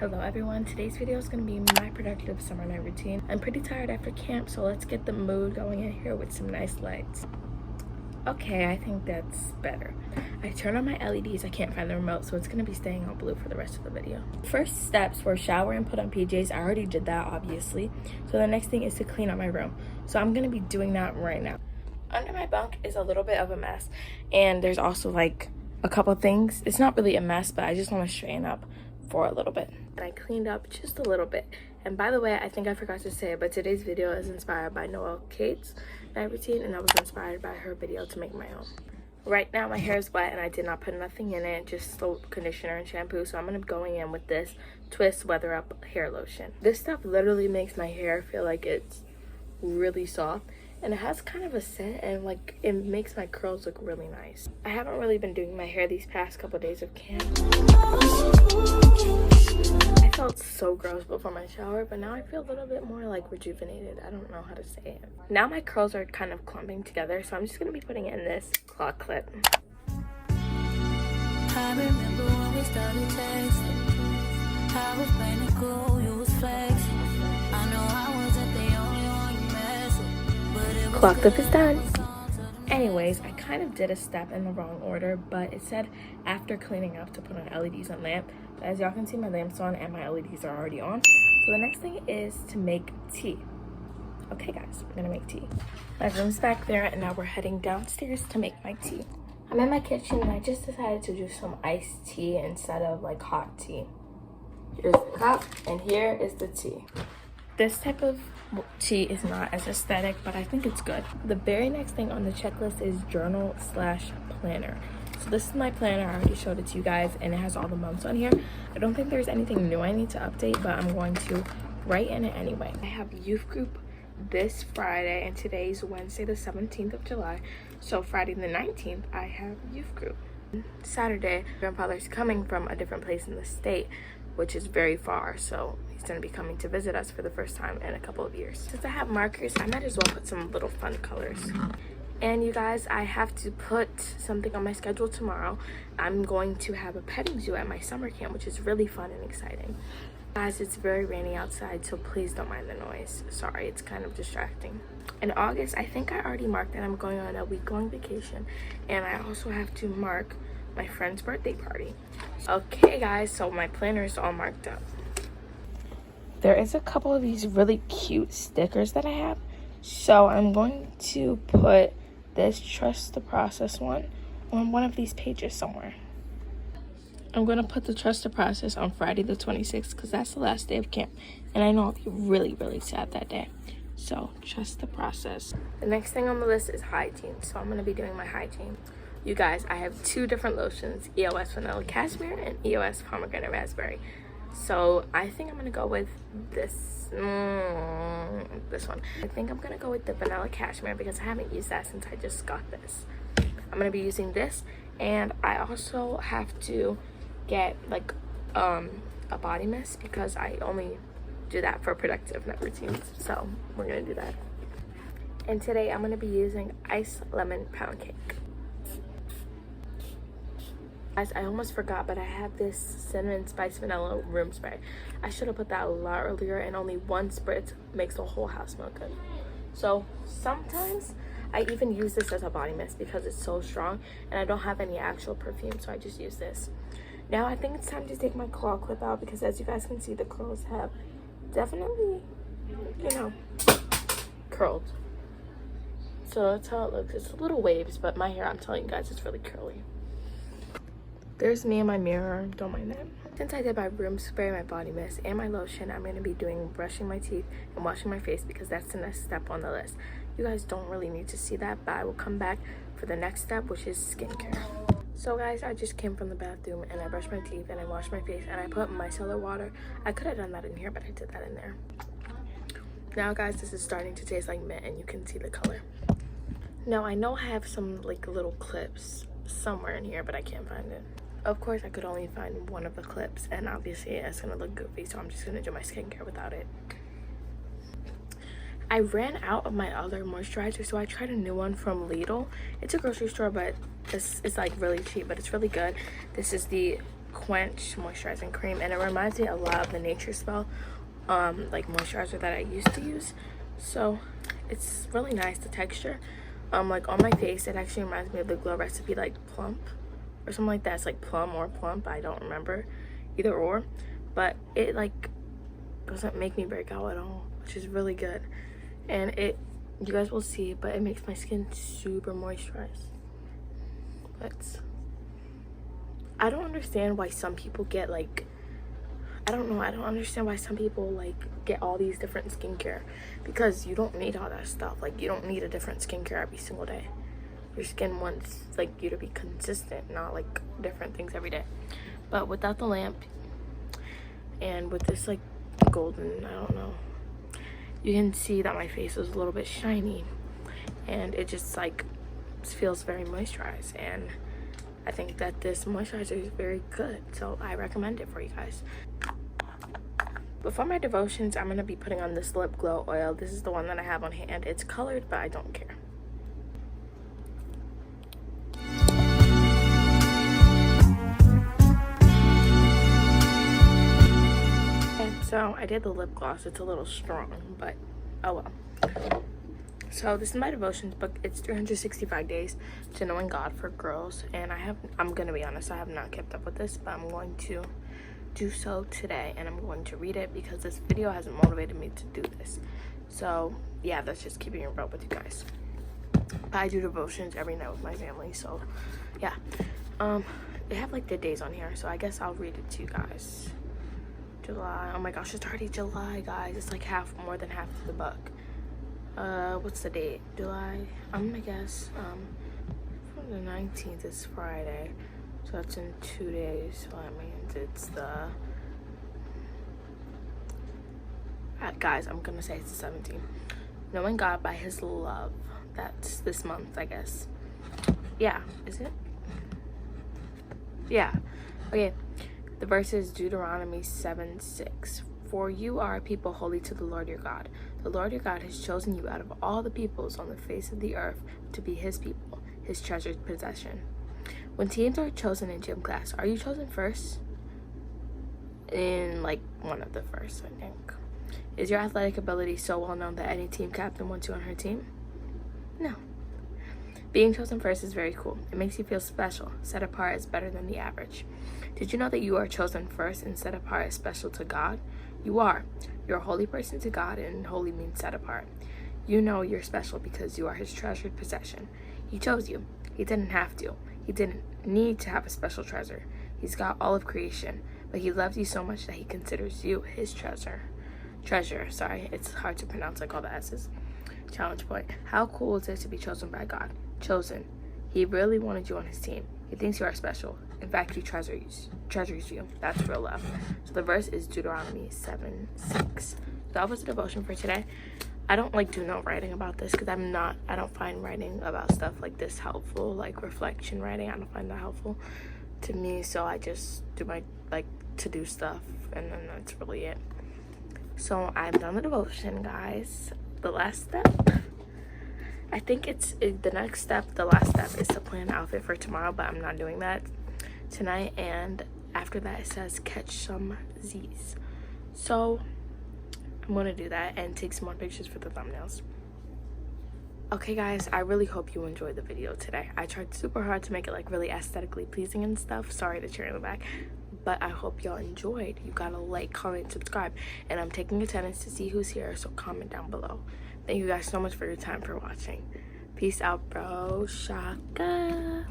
Hello everyone, today's video is going to be my productive summer night routine. I'm pretty tired after camp, so let's get the mood going in here with some nice lights. Okay, I think that's better. I turned on my LEDs, I can't find the remote, so it's going to be staying on blue for the rest of the video. First steps were shower and put on PJs. I already did that, obviously. So the next thing is to clean up my room. So I'm going to be doing that right now. Under my bunk is a little bit of a mess, and there's also like a couple things. It's not really a mess, but I just want to straighten up for a little bit. And I cleaned up just a little bit. And by the way, I think I forgot to say it, but today's video is inspired by Noelle Kate's night routine, and I was inspired by her video to make my own. Right now my hair is wet and I did not put nothing in it, just soap, conditioner, and shampoo. So I'm going to be going in with this Twist Weather Up hair lotion. This stuff literally makes my hair feel like it's really soft, and it has kind of a scent, and like it makes my curls look really nice. I haven't really been doing my hair these past couple of days of camp. I felt so gross before my shower, but now I feel a little bit more like rejuvenated. I don't know how to say it. Now my curls are kind of clumping together, so I'm just going to be putting in this claw clip. I remember when we started texting. I was playing it cool, you was flexing. I know I wasn't the only one you messed with, but it was Claw clip is done. Anyways, I kind of did a step in the wrong order, but it said after cleaning up to put on LEDs and lamp. But as y'all can see, my lamp's on and my LEDs are already on. So the next thing is to make tea. Okay guys, we're gonna make tea. My room's back there, and now we're heading downstairs to make my tea. I'm in my kitchen and I just decided to do some iced tea instead of like hot tea. Here's the cup and here is the tea. This type of tea is not as aesthetic, but I think it's good. The very next thing on the checklist is journal/planner. So this is my planner. I already showed it to you guys, and it has all the months on here. I don't think there's anything new I need to update, but I'm going to write in it anyway. I have youth group this Friday, and today's Wednesday the 17th of July. So Friday the 19th, I have youth group. Saturday, grandfather's coming from a different place in the state, which is very far, so he's going to be coming to visit us for the first time in a couple of years. Since I have markers, I might as well put some little fun colors. And you guys, I have to put something on my schedule tomorrow. I'm going to have a petting zoo at my summer camp, which is really fun and exciting. Guys, it's very rainy outside, so please don't mind the noise. Sorry, it's kind of distracting. In August, I think I already marked that I'm going on a week-long vacation, and I also have to mark my friend's birthday party. Okay guys, so my planner is all marked up. There is a couple of these really cute stickers that I have, so I'm going to put this Trust the Process one on one of these pages somewhere. I'm going to put the Trust the Process on Friday the 26th because that's the last day of camp, and I know I'll be really, really sad that day. So trust the process. The next thing on the list is hygiene, so I'm going to be doing my hygiene. You guys, I have two different lotions, EOS Vanilla Cashmere and EOS Pomegranate Raspberry. So I think I'm going to go with this one. I think I'm going to go with the Vanilla Cashmere because I haven't used that since I just got this. I'm going to be using this, and I also have to get like a body mist because I only do that for productive night routines. So we're going to do that. And today I'm going to be using Iced Lemon Pound Cake. Guys, I almost forgot, but I have this cinnamon spice vanilla room spray. I should have put that a lot earlier, and only one spritz makes the whole house smell good. So sometimes I even use this as a body mist because it's so strong, and I don't have any actual perfume, so I just use this. Now I think it's time to take my claw clip out because, as you guys can see, the curls have definitely, you know, curled. So that's how it looks. It's little waves, but my hair, I'm telling you guys, it's really curly. There's me in my mirror, don't mind that. Since I did my room spray, my body mist, and my lotion, I'm going to be doing brushing my teeth and washing my face because that's the next step on the list. You guys don't really need to see that, but I will come back for the next step, which is skincare. So guys, I just came from the bathroom and I brushed my teeth and I washed my face and I put micellar water. I could have done that in here, but I did that in there. Now guys, this is starting to taste like mint and you can see the color. Now I know I have some like little clips somewhere in here, but I can't find it. Of course, I could only find one of the clips, and obviously it's gonna look goofy, so I'm just gonna do my skincare without it. I ran out of my other moisturizer, so I tried a new one from Lidl. It's a grocery store, but this is like really cheap, but it's really good. This is the Quench moisturizing cream, and it reminds me a lot of the Nature Spell like moisturizer that I used to use. So it's really nice, the texture. Like on my face, it actually reminds me of the Glow Recipe like Plump or something like that. It's like Plum or Plump, I don't remember, either or, but it like doesn't make me break out at all, which is really good. And it, you guys will see, but it makes my skin super moisturized. But I don't understand why some people get like, I don't understand why some people like get all these different skincare, because you don't need all that stuff. Like, you don't need a different skincare every single day. Your skin wants like you to be consistent, not like different things every day. But without the lamp and with this like golden, I don't know, you can see that my face is a little bit shiny, and it just like feels very moisturized, and I think that this moisturizer is very good, so I recommend it for you guys. Before my devotions, I'm going to be putting on this lip glow oil. This is the one that I have on hand. It's colored, but I don't care. And so I did the lip gloss. It's a little strong, but oh well. So this is my devotions book. It's 365 days to knowing God for girls, and I'm gonna be honest, I have not kept up with this, but I'm going to do so today, and I'm going to read it because this video hasn't motivated me to do this. So yeah, that's just keeping it real with you guys. But I do devotions every night with my family, so yeah. They have like the days on here, so I guess I'll read it to you guys. July, oh my gosh, it's already July, guys. It's like more than half of the book. What's the date? July, I'm gonna guess the 19th is Friday, so that's in 2 days. So that means it's the guys, I'm gonna say it's the 17th. Knowing God by his love. That's this month, I guess. Yeah, is it? Yeah. Okay, the verse is Deuteronomy 7:6. For you are a people holy to the Lord your God. The Lord your God has chosen you out of all the peoples on the face of the earth to be his people, his treasured possession. When teams are chosen in gym class, are you chosen first? In like one of the first, I think. Is your athletic ability so well known that any team captain wants you on her team? No. Being chosen first is very cool. It makes you feel special. Set apart is better than the average. Did you know that you are chosen first and set apart as special to God? You are. You're a holy person to God, and holy means set apart. You know you're special because you are his treasured possession. He chose you. He didn't have to. He didn't need to have a special treasure. He's got all of creation, but he loves you so much that he considers you his treasure. Sorry, it's hard to pronounce like all the S's. Challenge point. How cool is it to be chosen by God? Chosen. He really wanted you on his team. He thinks you are special. In fact, he treasures you. That's real love. So the verse is Deuteronomy 7:6. That was the devotion for today. I don't like do note writing about this because I don't find writing about stuff like this helpful, like reflection writing. I don't find that helpful to me, so I just do my like to-do stuff, and then that's really it. So I've done the devotion, guys. The last step, I think the next step, the last step is to plan an outfit for tomorrow, but I'm not doing that tonight. And after that, it says catch some Z's. So I'm gonna do that and take some more pictures for the thumbnails. Okay guys, I really hope you enjoyed the video today. I tried super hard to make it like really aesthetically pleasing and stuff. Sorry to cheer in the back, but I hope y'all enjoyed. You gotta like, comment, subscribe, and I'm taking attendance to see who's here, so comment down below. Thank you guys so much for your time for watching. Peace out, bro. Shaka.